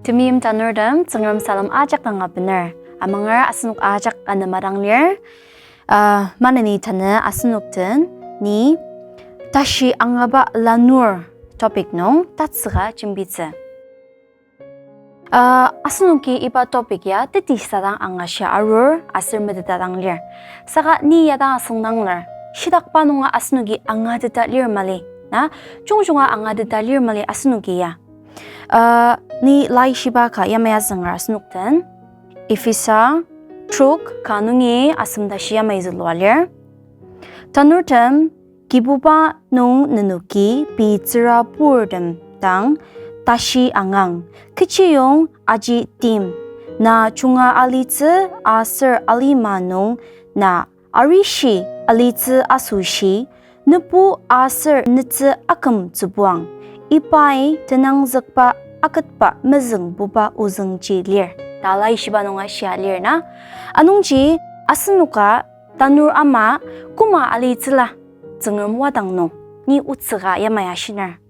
Tumim tanurdam tungrum salam ajak tanga bener. Amangar asunuk ajak anda maranglir. Mana ni tana asunuk ten ni tashi angaba lanur topik nong tatsga cimbitse. Asunuki iba topik ya teti sadang angasya arur asir medetatanglir. Saka ni yadang asungdangler. Shidak panunga asunuki angadetatlir mali. Na chungchunga angadetatlir mali asunuki ya. Ni lai shibaka yamaya zangar asunukten. Ifisa truk kanungi asumdashi yamayizulwalir. Tanurtem kibuba nung nanuki pitsira purdem tang tashi angang. Kichiyong aji tim na chunga alitse asir alimanung na arishi alitse asushi nupu asir nitse akam zubuang. Ipai tenang zakpa akatpa mezeng buba uzeng jilir. Dalai shiba nunga shialir na. Anungji asunuka tanur ama kuma alitla zengem wadang no. Ni utsaga yamaya shinar.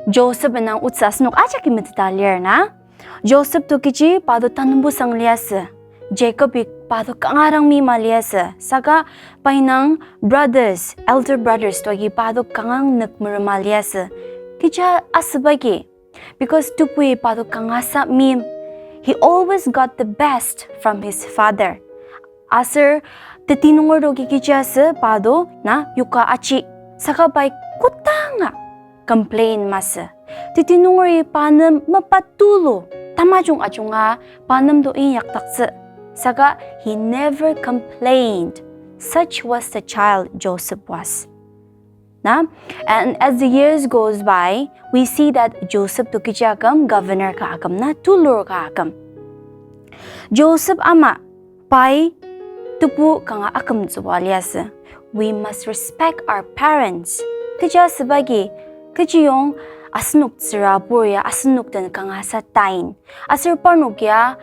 Joseph nang utsa asunuk aja kimitalir na. Joseph to kichi pado tanumbu sang liase. Jacob pado kangarang mima liase. Saga painang brothers, elder brothers to pado kangang nakmurma liase. Kija asabagi. Because tupui pado kangasa mim. He always got the best from his father. Asir titinungor do kikija se pado na yuka achi. Saka bay kutanga. Complain masa. Titinungor panam mapatulo. Tamajung achunga panam do iyak takse. Saka he never complained. Such was the child Joseph was. Na? And as the years goes by, we see that Joseph tukijagam governor kaagam na tulur kaagam. Joseph ama pai tupu kanga akam zuwalias. We must respect our parents. Kija sebagi kijiyong asnuk tsirapur ya asnuk dan kanga sa tain. Asir parnuk ya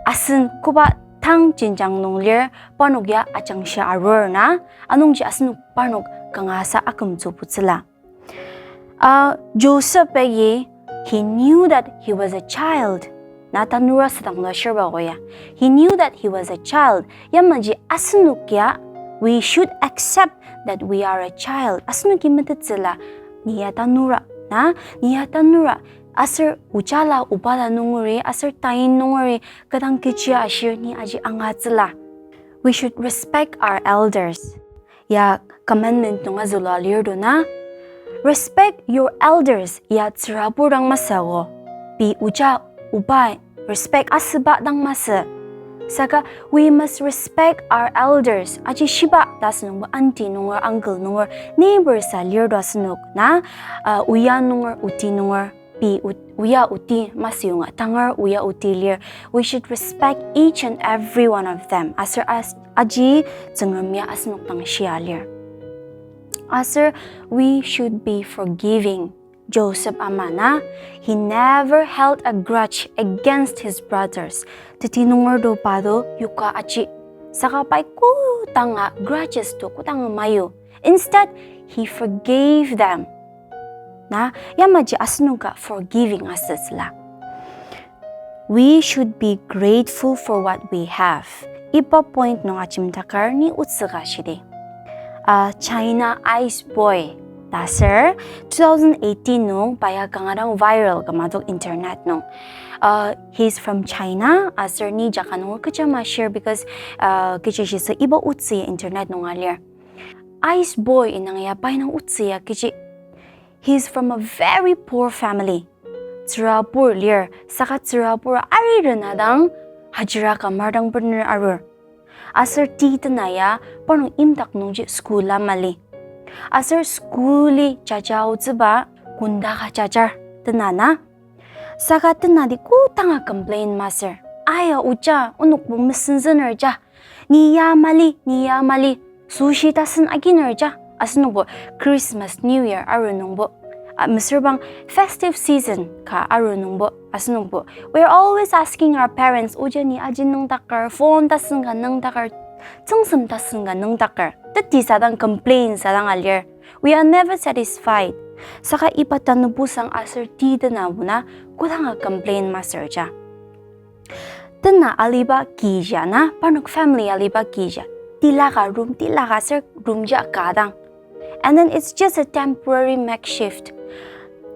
asin kuba tang jinjang nunglir parnuk ya achang siya arur na. Anong ji asnuk parnuk kanga sa akam zuputsila. Joseph he knew that he was a child. Natanura satang no sherba goya. He knew that he was a child. Yamaji asnukya, we should accept that we are a child. Asnuki metatsila niyatanura na niyatanura asir ujala ubala nunguri asir tain nunguri kadang kichya ashir ni aji angatsila. We should respect our elders. Ya commandment nunga zulalirdo na. Respect your elders. Ya tsirapurang masawo. Bi uja ubay. Respect asba dang masa. Saka we must respect our elders. Aji shiba das nung auntie nung uncle nung neighbor sa lirdo asnuk na uya nung uti nung bi uya uti masiyong tangar uya uti lir. We should respect each and every one of them. Asir aji zengramya asnuk tang shialir. Asir, we should be forgiving. Joseph amana, he never held a grudge against his brothers. Titinungor do pado yuka achi. Saka pay kutanga grudges to kutanga mayo. Instead, he forgave them. Na yamaji asnuka forgiving us sila. We should be grateful for what we have. Ipa point no achim takar ni utsaga shide. China Ice Boy. Sir, 2018 nung paya kangarang viral kamadok internet nung. He's from China. Sir ni jaka nung kachama share because kichi siya sa iba utsi internet nung alir. Ice Boy inangya pay ng utsi kichi. He's from a very poor family. Tsirapur lir. Saka tsirapur ari renadang hajira kamardang partner arur. Asir tita na ya parang imtak nung school la mali. Asir skuli chachaw ziba kunda ka chachar tenana. Saka tenadi kutanga complain master. Aya uja unuk bumisinsin erja. Niya mali. Sushi tasin agin erja. Asunong bo Christmas, New Year arunong bo. Mr. Bang festive season ka arunong bo. Asunong bo. We're always asking our parents uja ni ajin nung takar phone tasin ka nung takar. Tsungsum tasin ka nung takar. Tati sadang complain sadang alir. We are never satisfied. Saka ipatanubusang asir tita na muna kutanga complain master ja. Tena aliba kija na panuk family aliba kija. Tilaka room tilaka sir room ja kadang. And then it's just a temporary makeshift.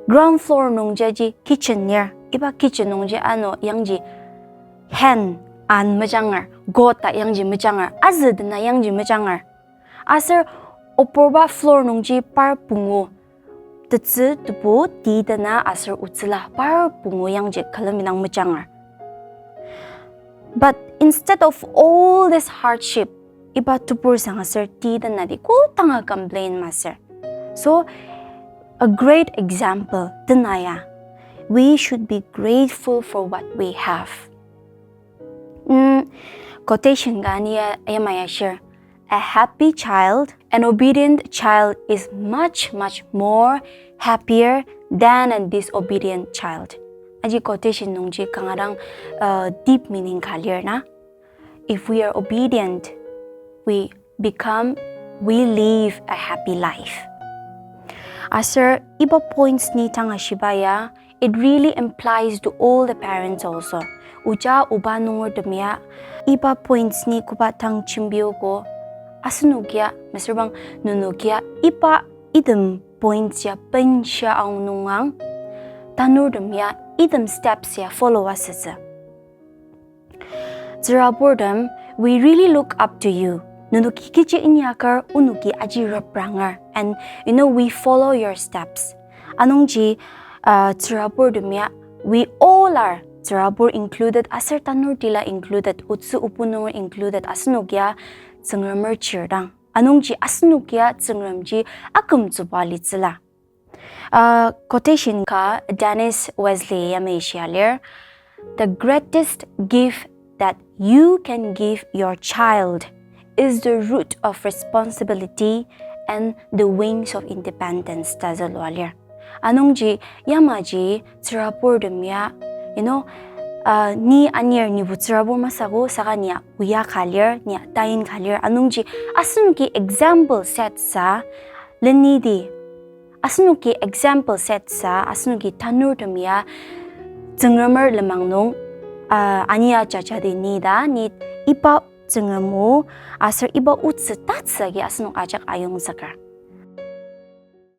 Ground floor nung jaji kitchen near. Iba kitchen nung ja ano yang ji hen an majangar. Gota yang ji majangar. Azad na yang ji majangar. Asir oporba floor nung ji par pungo. Tetsu tupu di dana asir utsila par pungo yang ji kalaminang majangar. But instead of all this hardship, iba tupur sang asir di dana di ko tanga complain master. So, a great example, Danaya. We should be grateful for what we have. Quotation ganiya ayamaya share. A happy child, an obedient child is much, much more happier than a disobedient child. Aji quotation nungji kangarang deep meaning clear na. If we are obedient, we live a happy life. Asir, iba points ni tanga shibaya, it really implies to all the parents also. Uja uba nungur demia, iba points ni kubatang chimbio ko, asunugya, masrbang nunugya, iba idem points ya pensya ang nungang, tanur demia, idem steps ya follow us. Zerabordam, we really look up to you. Nunuki kichi inyakar unuki aji raprangar, and we follow your steps. Anongji Zerabordamya, we all are Zerabor included, asar tanur dila included, utsu upunur included, asnugya zengrammer chirdang. Anongji asnugya zengramji akum zubalitzila. Quotation ka Dennis Wesley yameshialir. The greatest gift that you can give your child is the root of responsibility and the wings of independence. Tazalwalir. Anongji yamaji Zerabor demya, ni anyer ni Zerabor masago saka niya uya kalir niya tayin kalir. Anongji asunuki example set sa lenidi. Asunuki example set sa asunuki tanur demya zengrammer lemangnong aniya jajadi nida ni ipa zengramu asar iba utse tatsagi asunuk ajak ayong zakar.